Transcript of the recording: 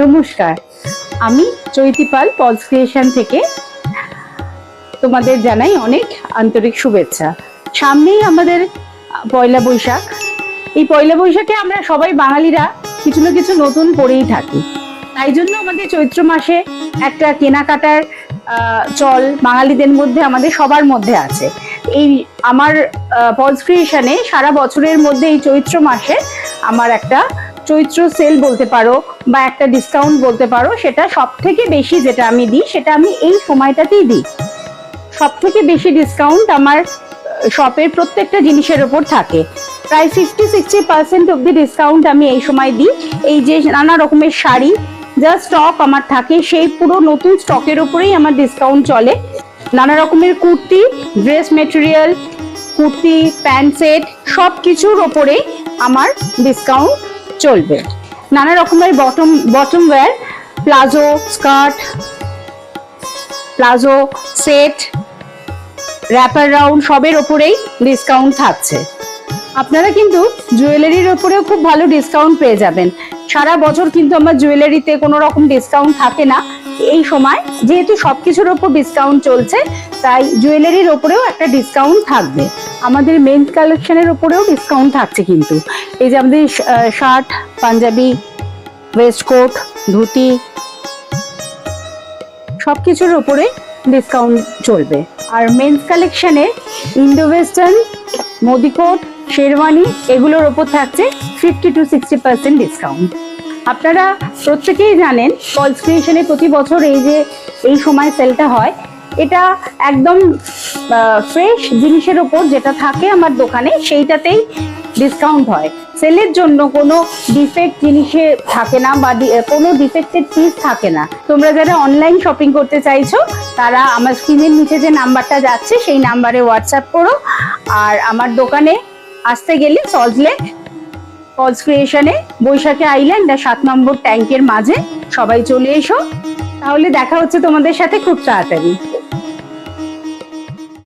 নমস্কার, আমি চৈতি পাল Paul's creation থেকে তোমাদের জানাই অনেক আন্তরিক শুভেচ্ছা। সামনেই আমাদের পয়লা বৈশাখ। এই পয়লা বৈশাখে আমরা সবাই বাঙালিরা কিছু না কিছু নতুন করেই থাকি। তাই জন্য আমাদের চৈত্র মাসে একটা কেনাকাটার চল বাঙালিদের মধ্যে, আমাদের সবার মধ্যে আছে। এই আমার পলস ক্রিয়েশনে সারা বছরের মধ্যে এই চৈত্র মাসে আমার একটা চৈত্র সেল বলতে পারো বা একটা ডিসকাউন্ট বলতে পারো, সেটা সব থেকে বেশি যেটা আমি দিই সেটা আমি এই সময়টাতেই দিই। সব থেকে বেশি ডিসকাউন্ট আমার শপের প্রত্যেকটা জিনিসের উপর থাকে। প্রায় 50-60% অব্দি ডিসকাউন্ট আমি এই সময় দিই। এই যে নানা রকমের শাড়ি যা স্টক আমার থাকে, সেই পুরো নতুন স্টকের উপরেই আমার ডিসকাউন্ট চলে। নানা রকমের kurti, dress material, kurti, pant set, সব কিছুর ওপরে আমার ডিসকাউন্ট চলবে। নানা রকমের bottom wear, palazzo, skirt, palazzo set, wrapper round, সবের ওপরেই ডিসকাউন্ট থাকছে। আপনারা কিন্তু জুয়েলারির ওপরেও খুব ভালো ডিসকাউন্ট পেয়ে যাবেন। সারা বছর কিন্তু আমার জুয়েলারিতে কোনো রকম ডিসকাউন্ট থাকে না। এই সময় যেহেতু সবকিছুর ওপর ডিসকাউন্ট চলছে, তাই জুয়েলারির ওপরেও একটা ডিসকাউন্ট থাকবে। আমাদের মেন্স কালেকশনের ওপরেও ডিসকাউন্ট থাকছে কিন্তু। এই যে আমাদের শার্ট, পাঞ্জাবি, ওয়েস্টকোট, ধুতি, সবকিছুর ওপরে ডিসকাউন্ট চলবে। আর মেন্স কালেকশনে ইন্ডো ওয়েস্টার্ন, মোদিকোট, শেরওয়ানি, এগুলোর ওপর থাকছে 50-60% ডিসকাউন্ট। আপনারা প্রত্যেকেই জানেন পলস ক্রিয়েশনে প্রতি বছর এই সময় সেলটা হয়। এটা একদম ফ্রেশ জিনিসের ওপর যেটা থাকে আমার দোকানে, সেইটাতেই ডিসকাউন্ট হয়। সেলের জন্য কোনো ডিফেক্ট জিনিসে থাকে না বা কোনো ডিফেক্টেড পিস থাকে না। তোমরা যারা অনলাইন শপিং করতে চাইছো তারা আমার স্ক্রিনের নিচে যে নাম্বারটা যাচ্ছে সেই নাম্বারে হোয়াটসঅ্যাপ করো। আর আমার দোকানে আসতে গেলে সল্টলেক পলস ক্রিয়েশনে বৈশাখী আইল্যান্ড আর 7 নম্বর ট্যাঙ্কের মাঝে সবাই চলে এসো। তাহলে দেখা হচ্ছে তোমাদের সাথে খুব তাড়াতাড়ি।